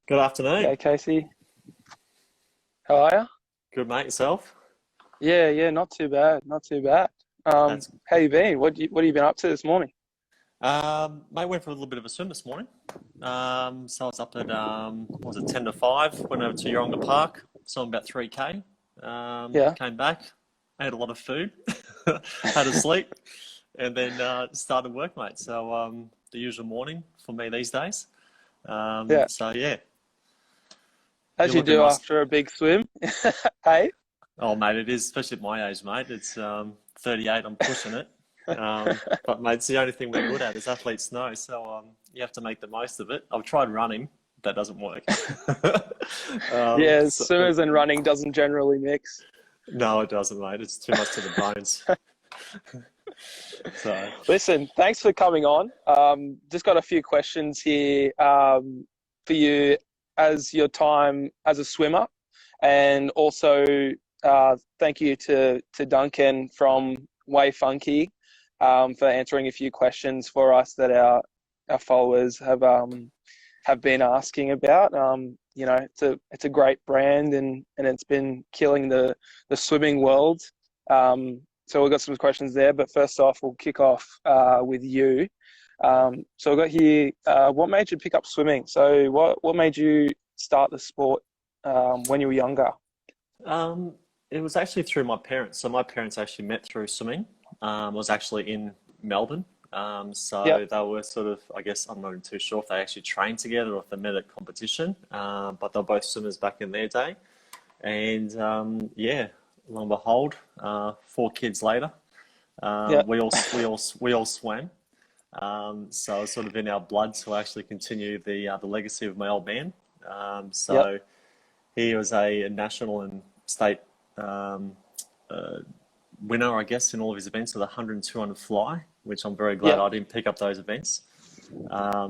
Good afternoon. Okay, Casey. How are you? Good mate, yourself? Yeah, not too bad, not too bad. That's How you been? What have you been up to this morning? mate. Went for a little bit of a swim this morning. So I was up at what was it 10 to 5? Went over to Yoronga Park, swam about 3K. Yeah. Came back, ate a lot of food, had a sleep, and then started work, mate. So the usual morning for me these days. Yeah, So yeah, as you're you looking do nice. after a big swim. Hey? Oh mate, it is especially at my age, mate. It's 38. I'm pushing it. But mate, it's the only thing we're good at is athletes know. So you have to make the most of it. I've tried running, that doesn't work. Yeah, So, swimmers and running doesn't generally mix. no, it doesn't, mate. It's too much to the bones. So Listen, thanks for coming on. Just got a few questions here for you as your time as a swimmer, and also thank you to Duncan from Way Funky for answering a few questions for us that our followers have been asking about. It's a great brand and it's been killing the swimming world. So we've got some questions there, but first off, we'll kick off with you. So we've got here, what made you pick up swimming? So what made you start the sport when you were younger? um, it was actually through my parents. So my parents actually met through swimming. I was actually in Melbourne. Yep, So they were sort of, I guess, I'm not even too sure if they actually trained together or if they met at competition. But they're both swimmers back in their day. And yeah, lo and behold, 4 kids later, yep, we all swam. So it's sort of in our blood to actually continue the legacy of my old man. yep, So he was a national and state um, uh, winner, I guess, in all of his events with the 100 and 200 fly, which I'm very glad yep, I didn't pick up those events.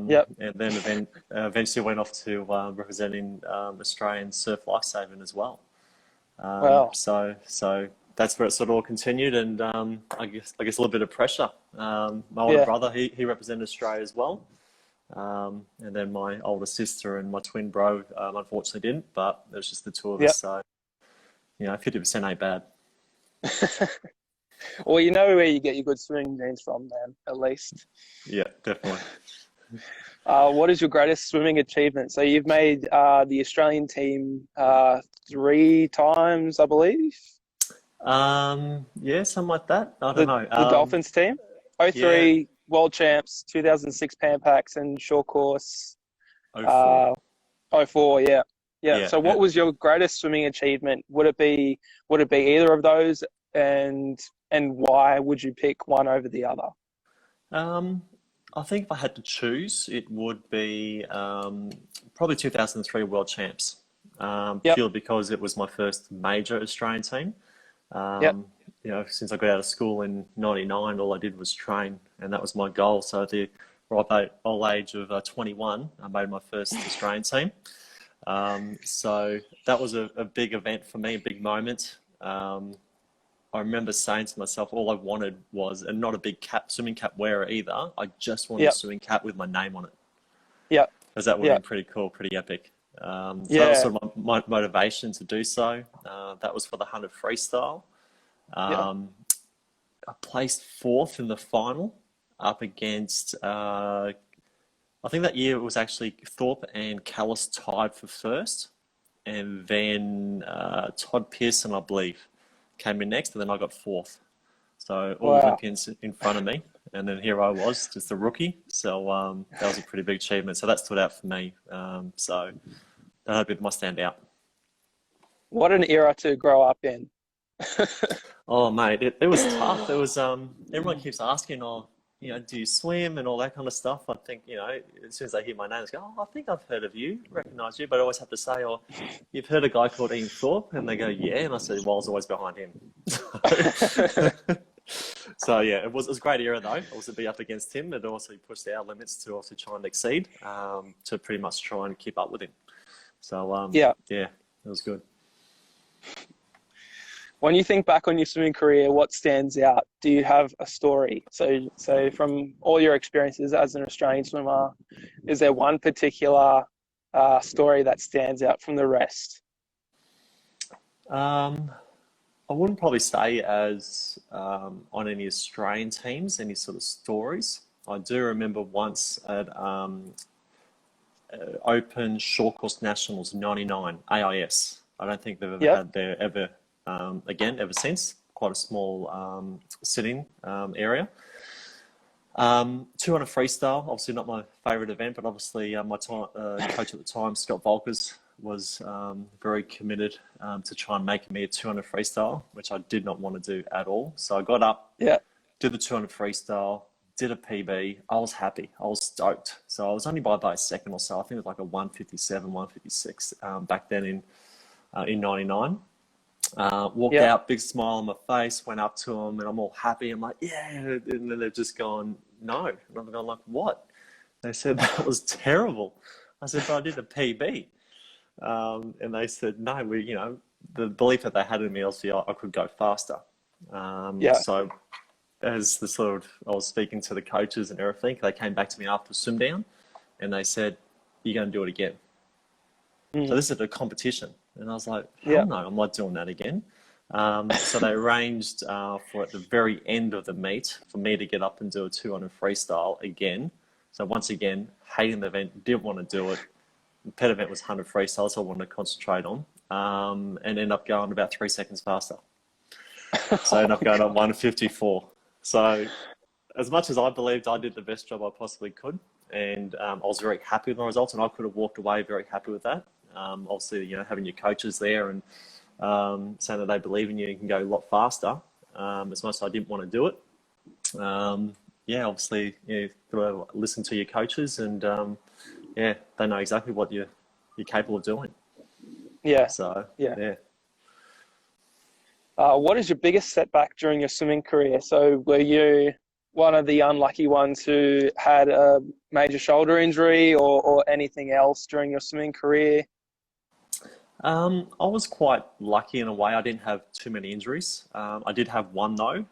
yep. And then eventually went off to representing Australian surf lifesaving as well. Wow. So that's where it sort of all continued, and I guess a little bit of pressure. My older Yeah, brother, he represented Australia as well, and then my older sister and my twin bro, unfortunately didn't, but it was just the two of us. yep. So 50% ain't bad. Well, you know where you get your good swimming genes from, then, at least. Yeah, definitely. What is your greatest swimming achievement? So you've made the Australian team three times, I believe. Yeah, something like that. I don't The know. the Dolphins team, Yeah, '03 World Champs, 2006 Pan Pacs, and short course oh 04. uh, '04. Yeah, yeah. Yeah, So what was your greatest swimming achievement? Would it be either of those, and and why would you pick one over the other? Um, I think if I had to choose, it would be probably 2003 World Champs, Yep, purely because it was my first major Australian team. yep, Um, since I got out of school in '99, all I did was train, and that was my goal. So at the ripe old age of 21, I made my first Australian team. So that was a big event for me, a big moment. I remember saying to myself, all I wanted was, and not a big swimming cap wearer either. I just wanted a yep, swimming cap with my name on it, yep, because that would have yep. been pretty cool, pretty epic. So that was Yeah, sort of my motivation to do so. That was for the 100 freestyle. yep. Um, I placed fourth in the final up against, I think that year it was actually Thorpe and Callis tied for first. And then Todd Pearson, I believe, came in next, and then I got fourth. So all Wow. Olympians in front of me, and then here I was, just a rookie. So that was a pretty big achievement. So that stood out for me. So that had been my standout. What an era to grow up in. Oh mate, it was tough. It was everyone keeps asking, oh, do you swim and all that kind of stuff. I think, as soon as they hear my name, they go, oh, I think I've heard of you, recognise you, but I always have to say, oh, you've heard a guy called Ian Thorpe, and they go, yeah, and I said, well, I was always behind him. So yeah, it was a great era though. Also be up against him, but also pushed our limits to also try and exceed, to pretty much try and keep up with him. So Yeah. yeah, it was good. When you think back on your swimming career, what stands out? Do you have a story? So from all your experiences as an Australian swimmer, is there one particular story that stands out from the rest? Um, I wouldn't probably say as on any Australian teams, any sort of stories. I do remember once at Open Short Course Nationals 99 AIS. I don't think they've ever Yep. had there ever again ever since. Quite a small sitting area. 200 freestyle, obviously not my favourite event, but obviously my coach at the time, Scott Volkers, was very committed to try and make me a 200 freestyle, which I did not want to do at all. So I got up, Yeah. did the 200 freestyle, did a PB. I was happy. I was stoked. So I was only by about a second or so. I think it was like a 157, 156 back then in 99. Walked Yeah. out, big smile on my face, went up to them, and I'm all happy. I'm like, yeah. And then they've just gone, no. And I'm going like, what? They said, that was terrible. I said, but I did a PB. And they said, no, the belief that they had in me, obviously, I could go faster. Yeah. So as I was speaking to the coaches and everything, they came back to me after swim down and they said, you're going to do it again. So this is a competition. And I was like, hell no, I'm not doing that again. So they arranged for at the very end of the meet for me to get up and do a 200 freestyle again. So once again, hating the event, didn't want to do it. The pet event was 100 freestyle, so I wanted to concentrate on. And ended up going about 3 seconds faster. So I ended up going on 154. So as much as I believed I did the best job I possibly could, and I was very happy with the results, and I could have walked away very happy with that. Obviously, having your coaches there and saying that they believe in you and can go a lot faster. As much as I didn't want to do it, obviously, you've got to listen to your coaches, and they know exactly what you're capable of doing. Yeah. So yeah. What is your biggest setback during your swimming career? So were you one of the unlucky ones who had a major shoulder injury or anything else during your swimming career? I was quite lucky in a way. I didn't have too many injuries. I did have one though,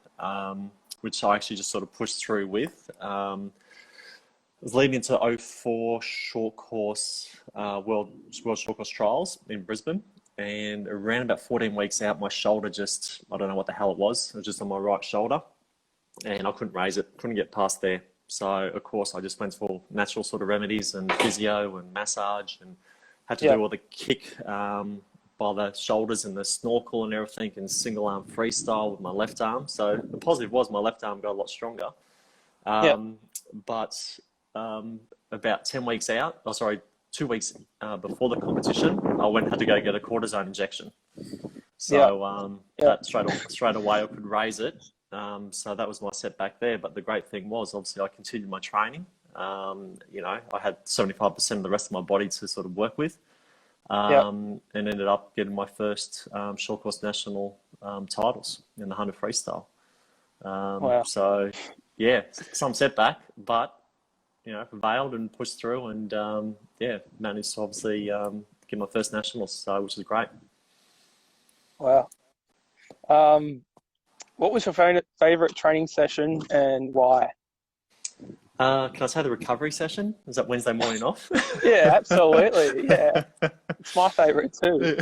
which I actually just sort of pushed through with. It was leading into '04 short course, World Short Course Trials in Brisbane. And around about 14 weeks out, my shoulder just, I don't know what the hell it was. It was just on my right shoulder. And I couldn't raise it, couldn't get past there. So, of course, I just went for natural sort of remedies and physio and massage and had to do all the kick by the shoulders and the snorkel and everything and single arm freestyle with my left arm. So the positive was my left arm got a lot stronger. But about 10 weeks out, 2 weeks before the competition, I went and had to go get a cortisone injection. So that straight away I could raise it. So that was my setback there. But the great thing was, obviously, I continued my training. I had 75% of the rest of my body to sort of work with, and ended up getting my first short course national titles in the 100 freestyle. Wow. So, some setback, but prevailed and pushed through, and managed to obviously get my first nationals, so which is great. Wow. What was your favorite training session and why? Can I say the recovery session? Is that Wednesday morning off? Yeah, absolutely. Yeah, it's my favorite too.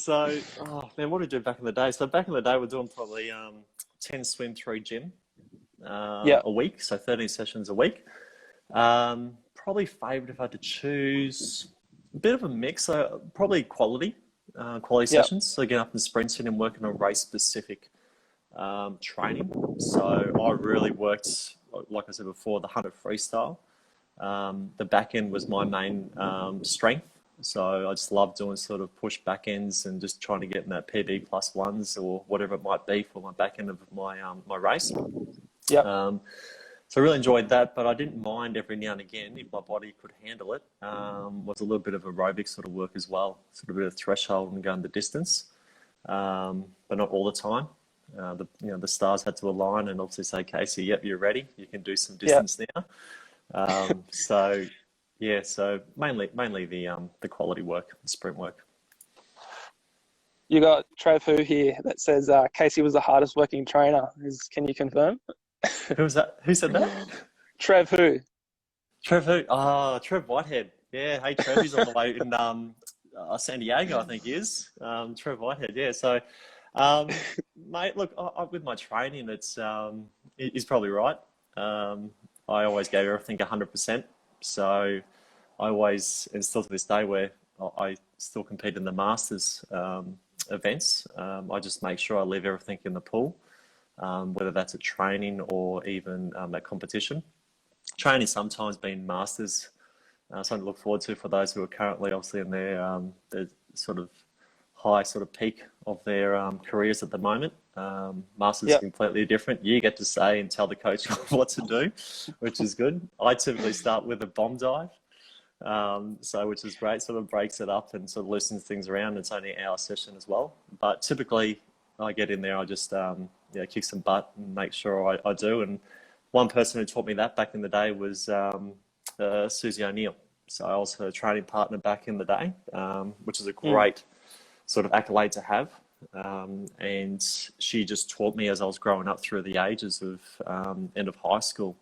What did we do back in the day? So back in the day, we're doing probably 10 swim through gym a week, so 13 sessions a week. Probably favourite if I had to choose, a bit of a mix. So probably quality sessions. So getting up and sprinting and working on race specific training. So I really worked, like I said before, the 100 freestyle. The back end was my main strength. So I just love doing sort of push back ends and just trying to get in that PB plus ones or whatever it might be for my back end of my my race. So I really enjoyed that, but I didn't mind every now and again, if my body could handle it, was a little bit of aerobic sort of work as well, sort of a bit of threshold and going the distance, but not all the time. The stars had to align and obviously say, Casey, yep, you're ready. You can do some distance now. So mainly the quality work, the sprint work. You got Trev Hu here that says Casey was the hardest working trainer. Can you confirm? Who was that? Who said that? Trev Hu. Trev who? Ah, Trev Whitehead. Yeah, hey Trev, he's on the way in San Diego, I think he is. Trev Whitehead, yeah. So, mate, look, with my training, he's probably right. I always gave everything 100%. So I always, and still to this day, where I still compete in the Masters events, I just make sure I leave everything in the pool, whether that's at training or even at competition. Training sometimes been Masters, something to look forward to for those who are currently obviously in their sort of high sort of peak of their careers at the moment. Masters is Yeah. completely different. You get to say and tell the coach what to do, which is good. I typically start with a bomb dive, which is great. Sort of breaks it up and sort of loosens things around. It's only an hour session as well, but typically I get in there. I just kick some butt and make sure I do. And one person who taught me that back in the day was Susie O'Neill. So I was her training partner back in the day, which is a great sort of accolade to have. And she just taught me as I was growing up through the ages of end of high school,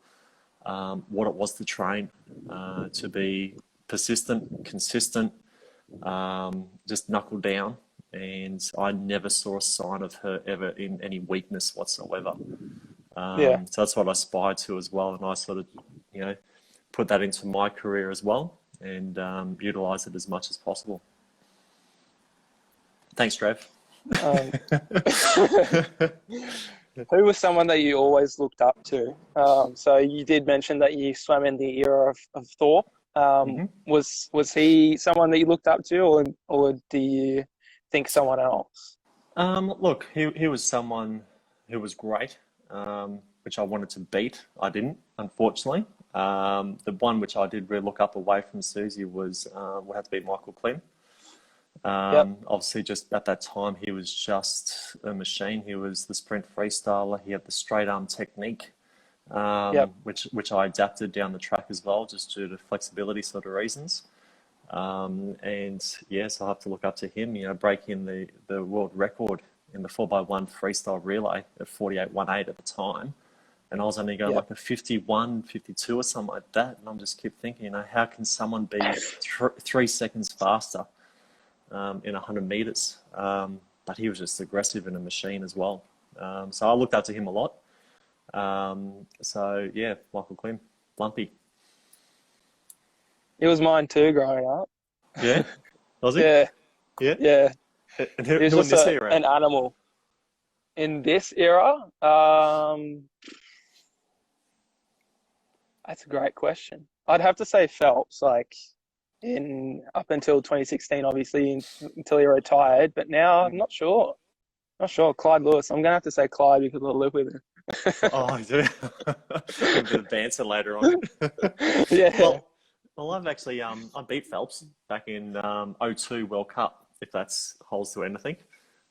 what it was to train, to be persistent, consistent, just knuckle down. And I never saw a sign of her ever in any weakness whatsoever. Yeah. So that's what I aspired to as well. And I sort of, put that into my career as well and utilize it as much as possible. Thanks, Trev. Um, who was someone that you always looked up to? So you did mention that you swam in the era of Thor. Was he someone that you looked up to, or do you think someone else? Look, he was someone who was great, which I wanted to beat. I didn't, unfortunately. The one which I did really look up away from Susie would have to be Michael Klim. Obviously, just at that time, he was just a machine. He was the sprint freestyler. He had the straight arm technique, which I adapted down the track as well, just due to flexibility sort of reasons. And yes, I have to look up to him. Breaking the world record in the 4x1 freestyle relay at 48.18 at the time. And I was only going like a 51, 52 or something like that. And I'm just keep thinking, how can someone be 3 seconds faster in 100 meters? But he was just aggressive and a machine as well. So I looked up to him a lot. Michael Klim, Lumpy. He was mine too growing up. Yeah? Was he? Yeah. Yeah? Yeah. And He who was in just this era? an animal. In this era, that's a great question. I'd have to say Phelps, like up until 2016, obviously, until he retired. But now I'm not sure. Not sure. Clyde Lewis. I'm gonna have to say Clyde because I live with him. Oh, I do. A bit of banter later on. Yeah. Well, I've actually I beat Phelps back in '02 World Cup, if that holds to anything.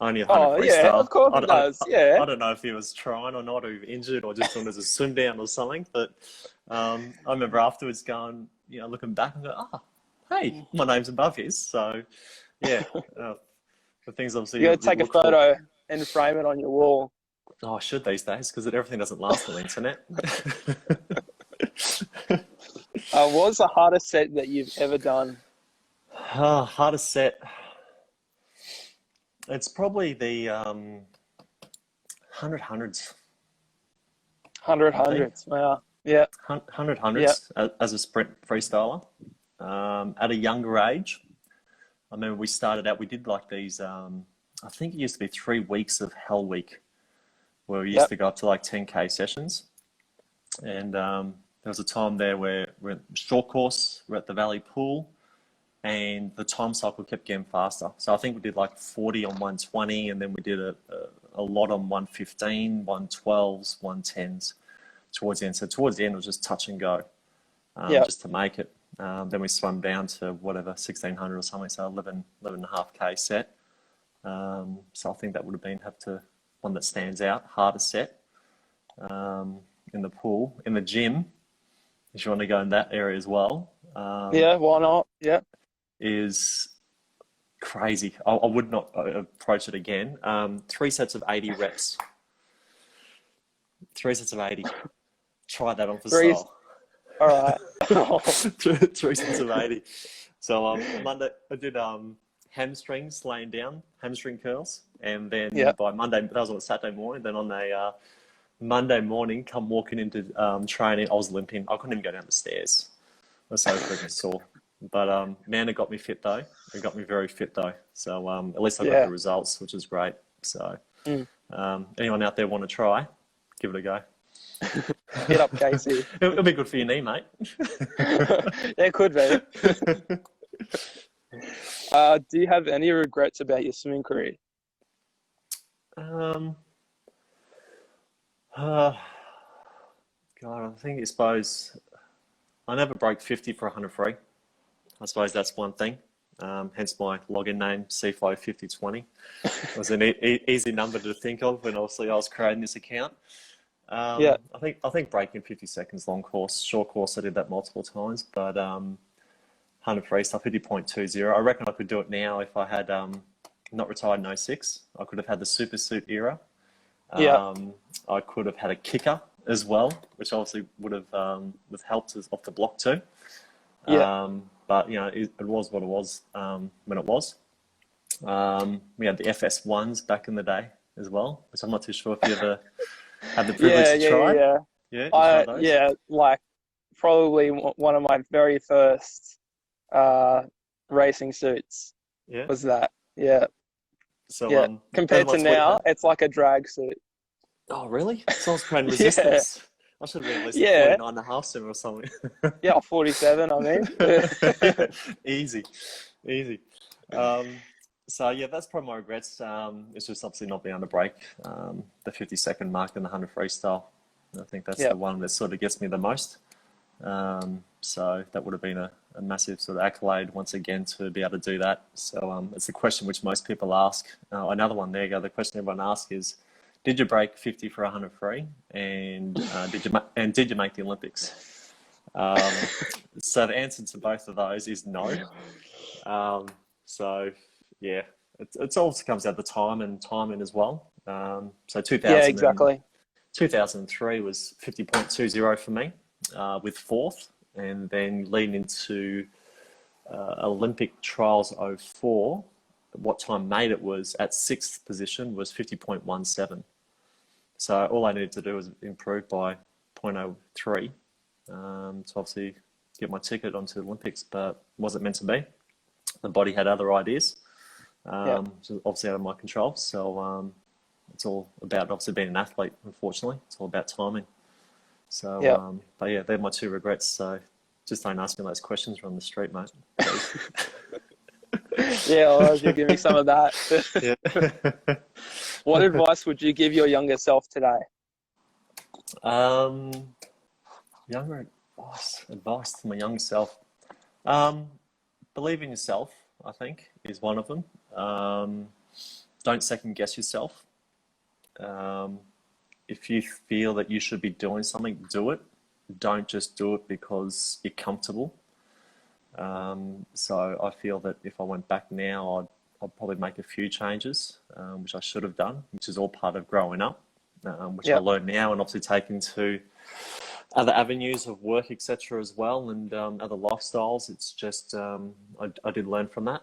Only 100 freestyle. Yeah, of course it does. Yeah. I don't know if he was trying or not, or injured, or just doing it as a swim down or something. But I remember afterwards going, looking back and go, hey, my name's above his. So, yeah, the things obviously You gotta take a photo and frame it on your wall. Oh, I should these days because everything doesn't last on the internet. What was the hardest set that you've ever done? Hardest set. It's probably the 100 hundreds. 100 hundreds. Wow. Yeah. 100 hundreds as a sprint freestyler. At a younger age, I remember we started out. We did like these. I think it used to be 3 weeks of Hell Week, where we used to go up to like 10K sessions. And there was a time there where we're at short course, we're at the Valley Pool, and the time cycle kept getting faster. So I think we did like 40 on 120, and then we did a lot on 115, 112s, 110s towards the end. So towards the end, it was just touch and go, just to make it. Then we swam down to whatever, 1600 or something, so 11.5K set. So I think that would have to one that stands out, hardest set in the pool. In the gym, if you want to go in that area as well. Yeah, why not? Yeah. Is crazy. I would not approach it again. 3 sets of 80 reps. 3 sets of 80. Try that on for style. All right. Three sets of 80. So Monday I did hamstrings laying down, hamstring curls, and then Yeah. by Monday, that was on a Saturday morning. Then on a Monday morning, come walking into training, I was limping. I couldn't even go down the stairs. I was so freaking sore. But man, it got me fit though. It got me very fit though. So at least I got Yeah. the results, which is great. So Mm. anyone out there want to try, give it a go. Hit up Casey. It'll be good for your knee, mate. It could be. Do you have any regrets about your swimming career? Um, God, I suppose I never broke 50 for 100 free. I suppose that's one thing. Hence my login name, CFlow5020. It was an easy number to think of when obviously I was creating this account. Yeah. I think breaking 50 seconds long course, short course, I did that multiple times, but 100 freestyle, 50.20. I reckon I could do it now if I had not retired in '06. I could have had the super suit era. Yeah. I could have had a kicker as well, which obviously would have helped us off the block too. Yeah. But you know, it was what it was when it was. We had the FS1s back in the day as well, which I'm not too sure if you ever had the privilege to try. Yeah. Yeah, you tried those? Yeah, like probably one of my very first racing suits Yeah. was that. Yeah. So Yeah. Compared to now, it's like a drag suit. Oh, really? So I was creating Yeah. resistance. I should have been at least Yeah. 49 and a half soon or something. Yeah, 47, I mean. Yeah, easy. So yeah, that's probably my regrets. It's just obviously not being able to break the 50-second mark in the 100 freestyle. I think that's the one that sort of gets me the most. So that would have been a massive sort of accolade once again to be able to do that. So it's the question which most people ask. Another one there you go. The question everyone asks is, did you break 50 for 100 free, and did you make the Olympics? So the answer to both of those is no. So yeah, it also comes out the time and timing as well. So 2000 Yeah, exactly. 2003 was 50.20 for me, with fourth, and then leading into Olympic trials '04. What time made it was at sixth position was 50.17. So all I needed to do was improve by 0.03 to obviously get my ticket onto the Olympics, but wasn't meant to be. The body had other ideas, so obviously out of my control. So it's all about obviously being an athlete, unfortunately. It's all about timing. So, but yeah, they're my two regrets. So just don't ask me those questions on the street, mate. Yeah, well, you give me some of that. Yeah. What advice would you give your younger self today? Younger advice to my younger self. Believe in yourself, I think, is one of them. Don't second guess yourself. If you feel that you should be doing something, do it. Don't just do it because you're comfortable. So I feel that if I went back now, I'd probably make a few changes, which I should have done, which is all part of growing up, which I learn now, and obviously taking to other avenues of work, etc. as well, and other lifestyles. It's just, I did learn from that.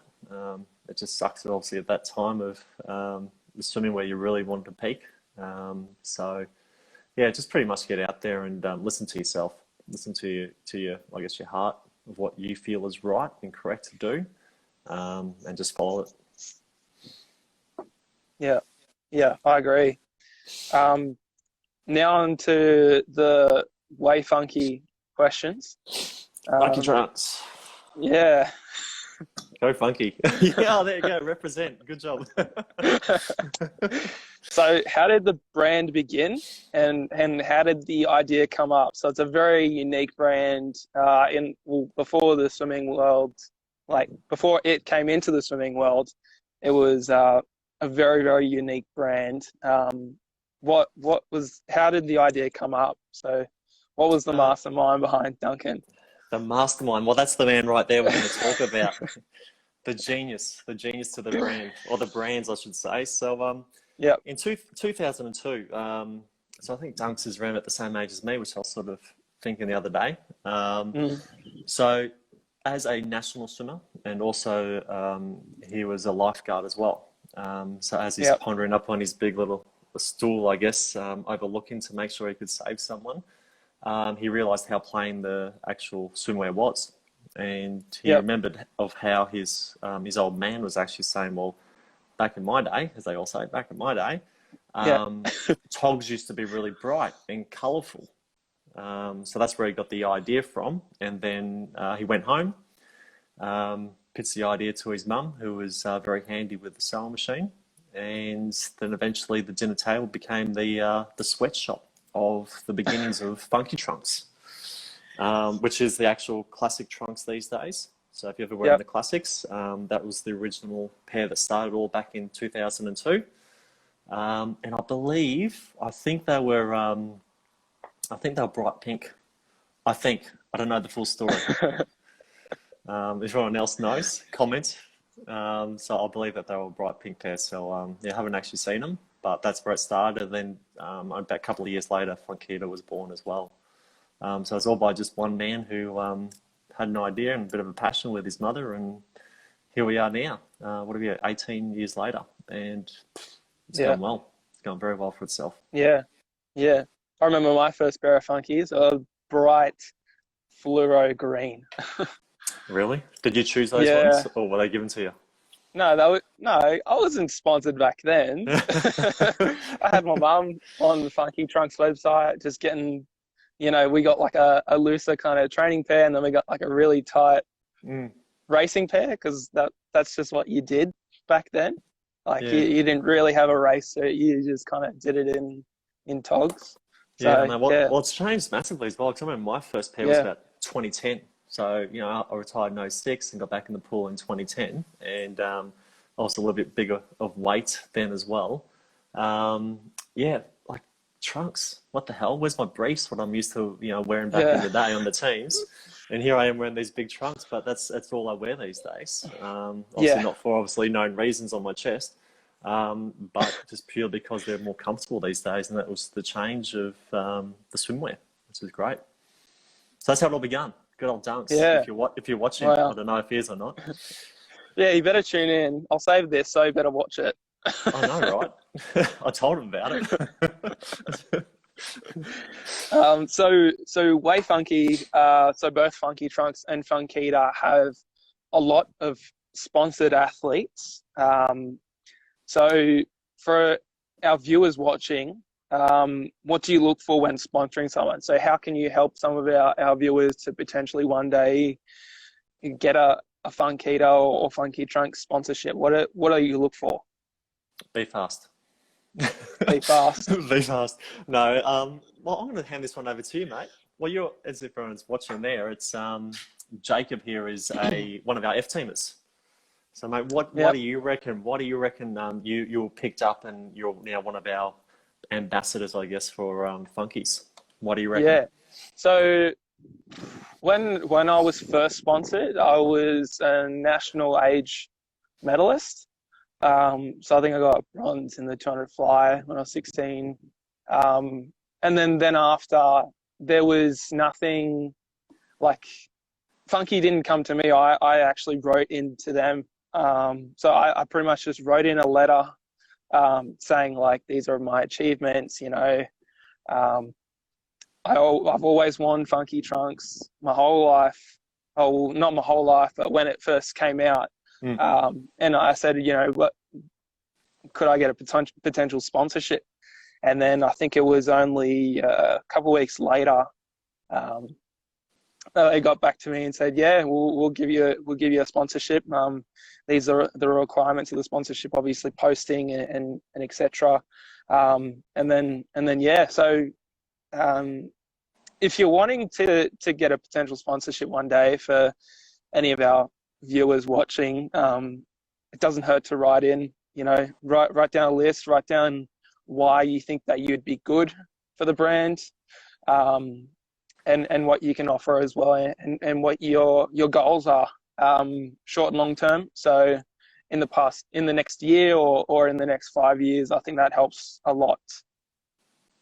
It just sucks that obviously at that time of the swimming where you really want to peak. So yeah, just pretty much get out there and listen to yourself, listen to your, I guess, your heart of what you feel is right and correct to do, and just follow it. Yeah, I agree. Now on to the way funky questions. Funky Trunks. Yeah. Go Funky. Yeah, there you go. Represent. Good job. So how did the brand begin, and how did the idea come up? So it's a very unique brand before the swimming world, like before it came into the swimming world, it was a very, very unique brand. How did the idea come up? So what was the mastermind behind Duncan? The mastermind. Well, that's the man right there we're going to talk about. The genius to the brand, or the brands, I should say. So, in 2002, so I think Dunks is around at the same age as me, which I was sort of thinking the other day. Mm. So, as a national swimmer, and also he was a lifeguard as well. So, as he's Yep. pondering up on his big little stool, I guess, overlooking to make sure he could save someone, he realised how plain the actual swimwear was, and he Yep. remembered of how his old man was actually saying, "Well, back in my day, as they all say, back in my day, Yeah. togs used to be really bright and colourful." So that's where he got the idea from. And then he went home, pitched the idea to his mum, who was very handy with the sewing machine. And then eventually the dinner table became the sweatshop of the beginnings of Funky Trunks, which is the actual classic trunks these days. So if you're ever wearing Yep. the classics, that was the original pair that started all back in 2002. And I think they were bright pink. I don't know the full story. If anyone else knows, comment. So I believe that they were a bright pink pair. So yeah, I haven't actually seen them, but that's where it started. And then about a couple of years later, Funkita was born as well. So it's all by just one man who had an idea and a bit of a passion with his mother, and here we are now. What are we at? 18 years later, and it's Yeah. going well. It's going very well for itself. Yeah. Yeah. I remember my first pair of Funkies, a bright fluoro green. Really? Did you choose those Yeah. ones, or were they given to you? No, I wasn't sponsored back then. I had my mum on the Funky Trunks website, just getting, we got like a looser kind of training pair, and then we got like a really tight Mm, racing pair, because that's just what you did back then. Like you, yeah, you didn't really have a race suit, you just kind of did it in togs. yeah. I So know. yeah, Well, it's changed massively as well. Because I remember my first pair was yeah, about 2010. So I retired in '06 and got back in the pool in 2010, and I was a little bit bigger of weight then as well. Yeah, like trunks. What the hell? Where's my briefs? What I'm used to, wearing back in yeah, the day on the teams, and here I am wearing these big trunks. But that's all I wear these days. Obviously yeah, not for obviously known reasons on my chest, but just purely because they're more comfortable these days, and that was the change of the swimwear, which is great. So that's how it all began. Good old Dunks. yeah. If you're watching, I Wow. don't know if he is or not. Yeah, you better tune in. I'll save this, so you better watch it. I know, right? I told him about it. So Way Funky, so both Funky Trunks and Funkita have a lot of sponsored athletes. So for our viewers watching, what do you look for when sponsoring someone? So how can you help some of our viewers to potentially one day get a Funkita or Funky Trunks sponsorship? What are you look for? Be fast. Be fast. Be fast. No, well, I'm going to hand this one over to you, mate. Well, as if everyone's watching there, it's Jacob here is one of our F teamers. So, mate, what Yep. do you reckon? What do you reckon you picked up and you're now one of our ambassadors, I guess, for Funkies? What do you reckon? Yeah. So when I was first sponsored, I was a national age medalist. So I think I got bronze in the 200 fly when I was 16. And then after, there was nothing like Funky didn't come to me. I actually wrote into them. So I pretty much just wrote in a letter saying like, these are my achievements, Um, I've always worn Funky Trunks my whole life. Oh, well, not my whole life, but when it first came out. Mm. And I said, what could I get a potential sponsorship? And then I think it was only a couple of weeks later, they got back to me and said, "Yeah, we'll give you a sponsorship. These are the requirements of the sponsorship, obviously posting and etc." And then yeah. So if you're wanting to get a potential sponsorship one day, for any of our viewers watching, it doesn't hurt to write in. Write down a list. Write down why you think that you'd be good for the brand. And what you can offer as well, and what your goals are, short and long term. So in the next year or in the next 5 years, I think that helps a lot.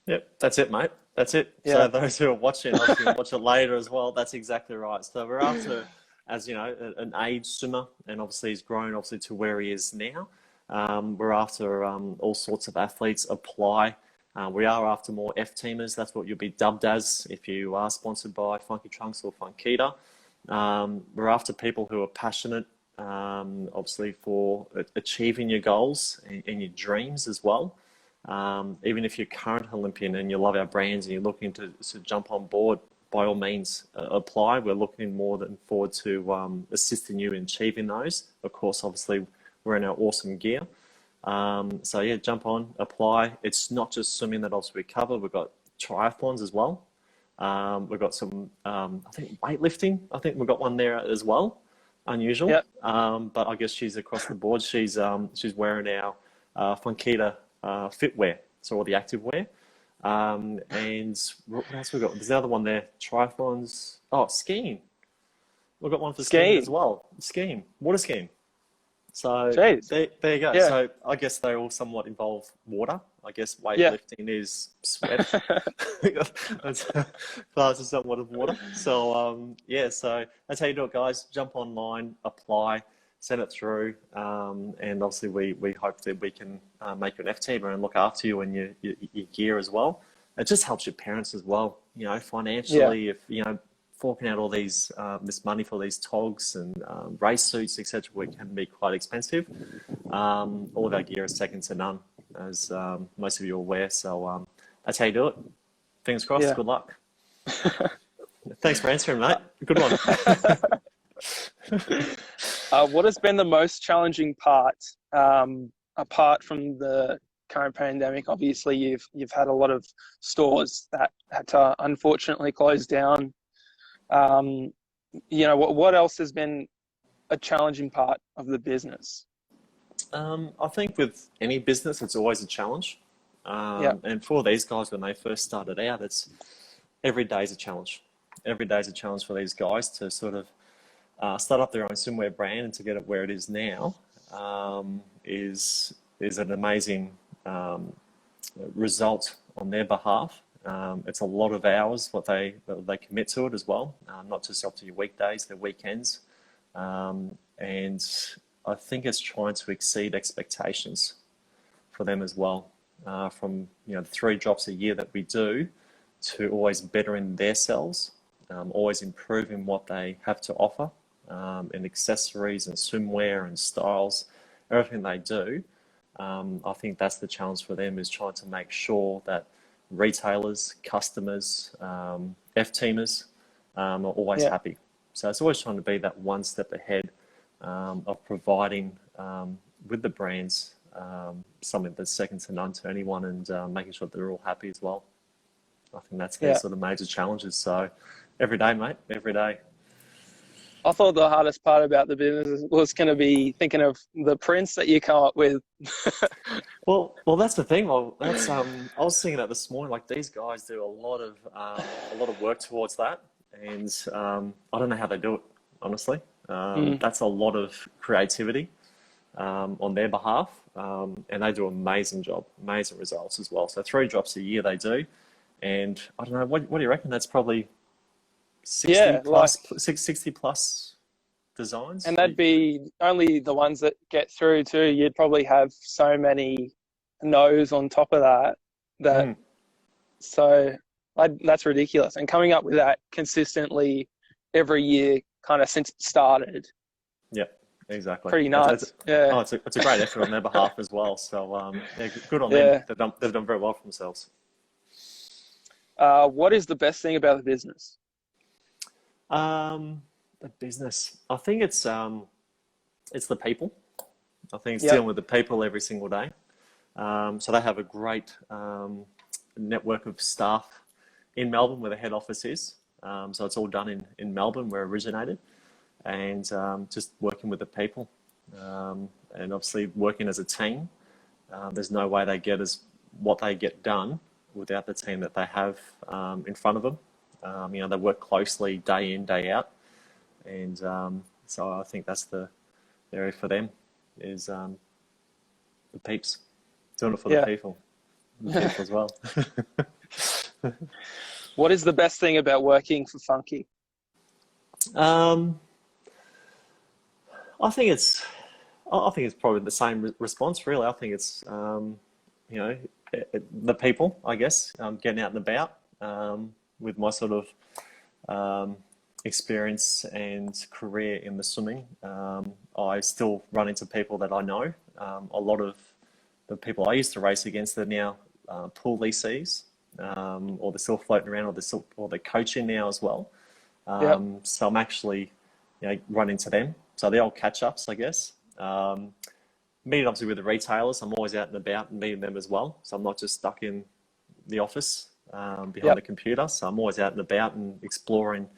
Yep, that's it, mate. That's it. So Yeah. those who are watching, obviously will watch it later as well. That's exactly right. So we're after, as you know, an age swimmer, and obviously he's grown obviously to where he is now. We're after all sorts of athletes apply. We are after more F-teamers. That's what you'll be dubbed as if you are sponsored by Funky Trunks or Funkita. We're after people who are passionate, obviously, for achieving your goals and your dreams as well. Even if you're current Olympian and you love our brands and you're looking to jump on board, by all means, apply. We're looking more than forward to assisting you in achieving those. Of course, obviously, we're in our awesome gear. So yeah, jump on, apply. It's not just swimming that obviously we cover. We've got triathlons as well. We've got some, I think weightlifting. I think we've got one there as well. Unusual. Yep. But I guess she's across the board. She's wearing our Funkita fitwear, so all the active wear. And what else we got? There's another one there. Triathlons. Oh, skiing. We've got one for skiing as Skiing. well. Skiing, water skiing. So Jeez. there you go. Yeah. So I guess they all somewhat involve water. I guess Yeah. weightlifting is sweat. That's class is somewhat of water. So yeah, so that's how you do it, guys. Jump online, apply, send it through, and obviously we hope that we can make you an F-teamer and look after you and your gear as well. It just helps your parents as well, you know, financially. If you know, forking out all these this money for these togs and race suits, etc., which can be quite expensive. All of our gear is second to none, as most of you are aware. So that's how you do it. Fingers crossed. Yeah. Good luck. Thanks for answering, mate. Good one. What has been the most challenging part, apart from the current pandemic? Obviously, you've had a lot of stores that had to unfortunately close down. You know, what else has been a challenging part of the business? I think with any business, it's always a challenge. Yeah. And for these guys, when they first started out, it's every day is a challenge. Every day is a challenge for these guys to sort of start up their own swimwear brand and to get it where it is now is an amazing result on their behalf. It's a lot of hours what they commit to it as well, not just up to your weekdays, their weekends, and I think it's trying to exceed expectations for them as well. From the 3 drops a year that we do, to always bettering themselves, always improving what they have to offer, in accessories and swimwear and styles, everything they do. I think that's the challenge for them, is trying to make sure that retailers, customers, F-teamers are always happy. So it's always trying to be that one step ahead of providing with the brands something that's second to none to anyone, and making sure that they're all happy as well. I think that's their sort of major challenges. So every day, mate, every day. I thought the hardest part about the business was going to be thinking of the prints that you come up with. Well, that's the thing. Well, that's I was thinking that this morning. Like, these guys do a lot of work towards that, and I don't know how they do it, honestly. That's a lot of creativity on their behalf, and they do an amazing job, amazing results as well. So 3 drops a year they do, and I don't know. What do you reckon? That's probably 60 plus designs. And that'd be only the ones that get through too. You'd probably have so many no's on top of that. So that's ridiculous. And coming up with that consistently every year, kind of since it started. Yeah, exactly. Pretty nuts. It's a great effort on their behalf as well. So good on them. They've done very well for themselves. What is the best thing about the business? The business. I think it's the people. I think it's dealing with the people every single day. So they have a great network of staff in Melbourne, where the head office is. So it's all done in Melbourne, where it originated, and just working with the people, and obviously working as a team. There's no way they get what they get done without the team that they have in front of them. They work closely day in, day out, and so I think that's the area for them, is the peeps, doing it for the people as well. What is the best thing about working for Funky? Um, I think it's I think it's probably the same response, really. I think it's you know, the people, I guess, getting out and about with my sort of um, experience and career in the swimming. I still run into people that I know. A lot of the people I used to race against are now pool leasees, or they're still floating around, or they're coaching now as well. Yep. So I'm actually, run into them. So the old catch-ups, I guess. Meeting obviously with the retailers, I'm always out and about and meeting them as well. So I'm not just stuck in the office behind Yep. a computer. So I'm always out and about and exploring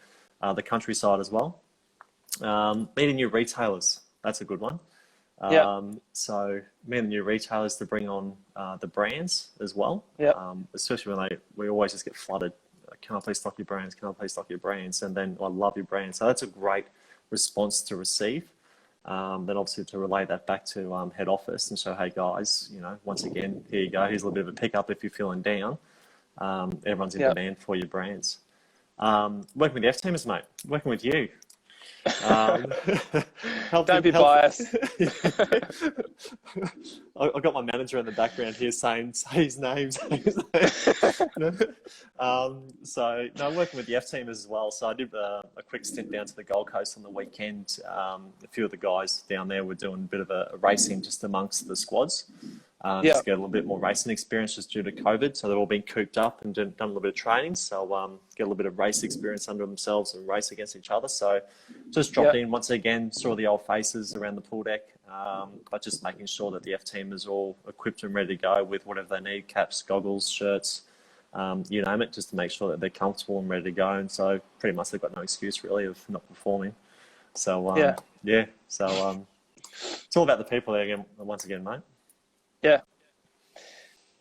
the countryside as well. Meeting new retailers, that's a good one. Yep. So meeting new retailers to bring on the brands as well, Yep. especially when we always just get flooded. Can I please stock your brands? Can I please stock your brands? And then I love your brand. So that's a great response to receive. Then obviously to relay that back to head office and show, hey guys, once again, here you go. Here's a little bit of a pickup if you're feeling down. Everyone's in Yep. demand for your brands. Working with the F teamers, mate. Working with you. Um, Don't be biased. I got my manager in the background here saying, say his name, say his name. So, no, I'm working with the F team as well. So I did a quick stint down to the Gold Coast on the weekend. A few of the guys down there were doing a bit of a racing just amongst the squads. Just to get a little bit more racing experience just due to COVID. So they've all been cooped up and done a little bit of training. So get a little bit of race experience under themselves and race against each other. So just dropped in once again, saw the old faces around the pool deck, but just making sure that the F team is all equipped and ready to go with whatever they need, caps, goggles, shirts, you name it, just to make sure that they're comfortable and ready to go. And so pretty much they've got no excuse really of not performing. So so it's all about the people there again, once again, mate. Yeah.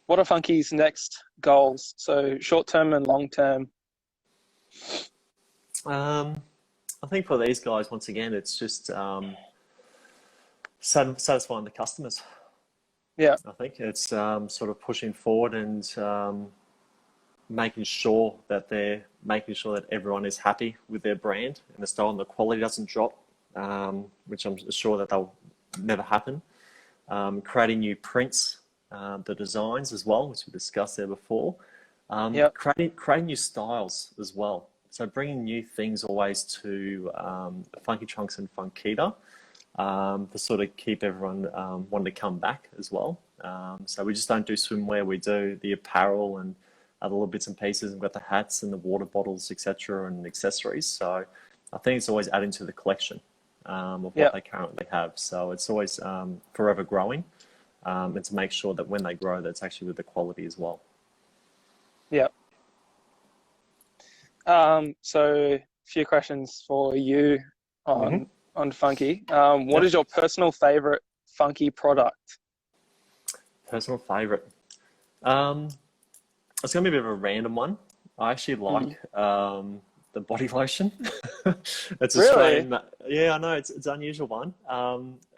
What are Funky's next goals? So short term and long term. I think for these guys, once again, it's just satisfying the customers. Yeah. I think it's sort of pushing forward and making sure that everyone is happy with their brand and the style and the quality doesn't drop, which I'm sure that they'll never happen. Creating new prints, the designs as well, which we discussed there before. Creating new styles as well. So bringing new things always to Funky Trunks and Funkita to sort of keep everyone wanting to come back as well. So we just don't do swimwear, we do the apparel and other little bits and pieces. We've got the hats and the water bottles, etc., and accessories. So I think it's always adding to the collection of what they currently have. So it's always forever growing, and to make sure that when they grow, that's actually with the quality as well. Yeah. So a few questions for you on Funky. What is your personal favorite Funky product? Personal favorite. It's going to be a bit of a random one. I actually like the body lotion. It's Australian. Yeah, I know it's an unusual one.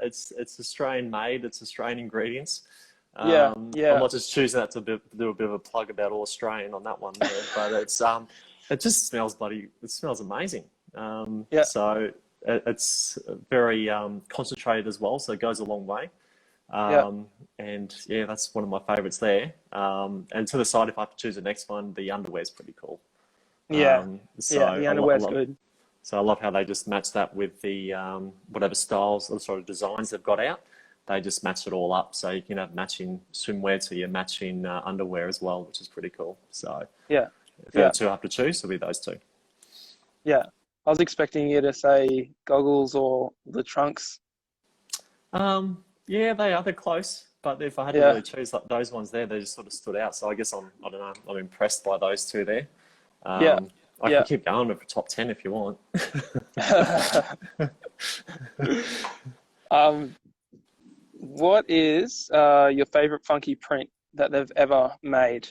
It's Australian made. It's Australian ingredients. I'm not just choosing that to do a bit of a plug about all Australian on that one, but it's it just smells it smells amazing. So it's very concentrated as well, so it goes a long way. And yeah, that's one of my favorites there. And to the side, if I have to choose the next one, the underwear's pretty cool. The underwear's good. So I love how they just match that with the whatever styles or sort of designs they've got out. They just match it all up, so you can have matching swimwear to your matching underwear as well, which is pretty cool. So if there are two I have to choose, it'll be those two. Yeah, I was expecting you to say goggles or the trunks. Yeah, they're close. But if I had to really choose like those ones there, they just sort of stood out. So I guess I don't know, I'm impressed by those two there. I can keep going with the top 10 if you want. What is your favorite Funky print that they've ever made?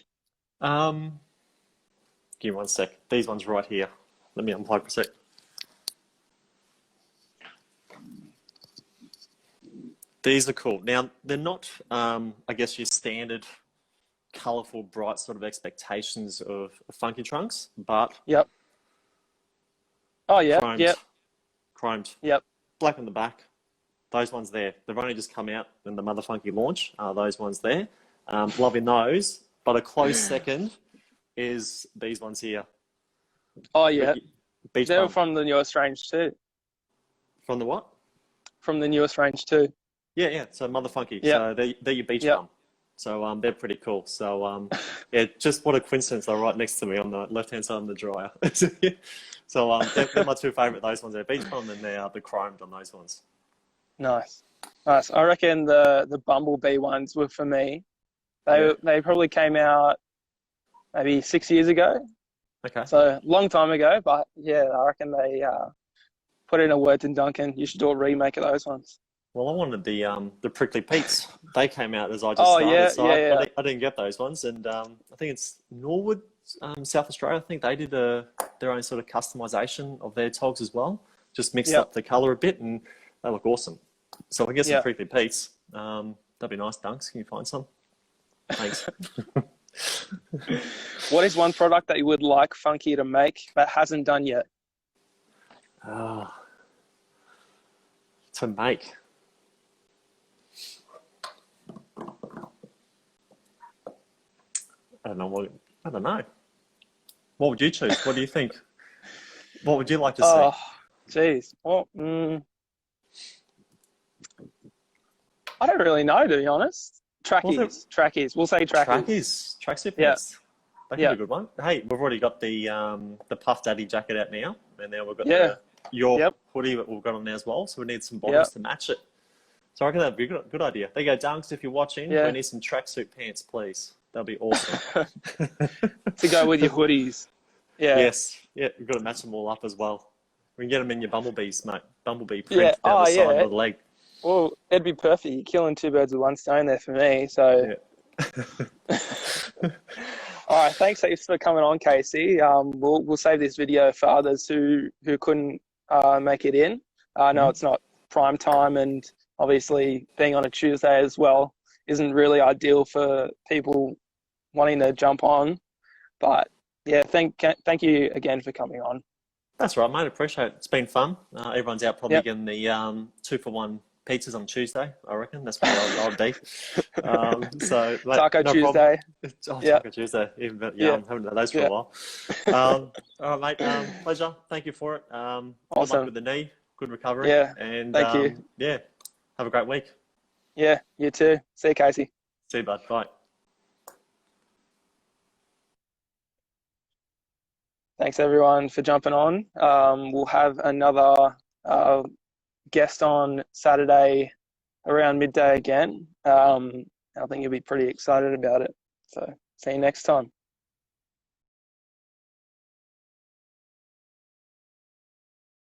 Give me one sec. These ones right here. Let me unplug for a sec. These are cool. Now, they're not, I guess, your standard colourful, bright sort of expectations of Funky Trunks, but Yep. Oh, yeah. chromed, Yep. chromed, Yep. black on the back. Those ones there. They've only just come out in the Mother Funky launch. Those ones there. Loving those, but a close second is these ones here. Oh, yeah. Beach They were Bum. from the newest range too. From the what? From the newest range too. Yeah, yeah. So Mother Funky. Yep. So they're your beach Yep. bum. So they're pretty cool. So yeah, just what a coincidence. They're right next to me on the left-hand side of the dryer. So they're my two favourite. Those ones. They're beach bum and they're the chromed on those ones. Nice. Nice. I reckon the Bumblebee ones were for me. They probably came out maybe 6 years ago. Okay. So long time ago, but yeah, I reckon they put in a word to Duncan. You should do a remake of those ones. Well, I wanted the prickly peaks. They came out as I just Oh, started, yeah, so yeah, yeah. I didn't get those ones. And I think it's Norwood, South Australia. I think they did their own sort of customization of their togs as well. Just mixed Yep. up the colour a bit, and they look awesome. So I guess some Yep. prickly peaks. That'd be nice, Dunks. Can you find some? Thanks. What is one product that you would like Funky to make but hasn't done yet? To make. I don't know. I don't know. What would you choose? What do you think? What would you like to see? Oh, geez. Well, I don't really know, to be honest. Trackies. We'll say trackies. Tracksuit Yeah. pants. That could be a good one. Hey, we've already got the Puff Daddy jacket out now, and now we've got your hoodie that we've got on there as well. So we need some bottoms to match it. So I reckon that'd be a good idea. There you go, Dunks. If you're watching, we need some tracksuit pants, please. That'd be awesome. To go with your hoodies. Yeah. Yes. Yeah, we've got to match them all up as well. We can get them in your bumblebees, mate. Bumblebee print down the side of the leg. Well, it'd be perfect. You're killing two birds with one stone there for me. So, all right. Thanks heaps for coming on, Casey. We'll save this video for others who couldn't make it in. I know it's not prime time, and obviously being on a Tuesday as well isn't really ideal for people wanting to jump on. But yeah, thank you again for coming on. That's right, mate. Appreciate it. It's been fun. Everyone's out probably getting the 2-for-1 pizzas on Tuesday, I reckon. That's what I'll do. So, mate, Taco Tuesday. Taco Tuesday. Even better. I haven't had those for a while. All right, mate. Pleasure. Thank you for it. Good luck with the knee. Good recovery. Yeah. And thank you. Yeah. Have a great week. Yeah, you too. See you, Casey. See you, bud. Bye. Thanks, everyone, for jumping on. We'll have another guest on Saturday around midday again. I think you'll be pretty excited about it. So see you next time.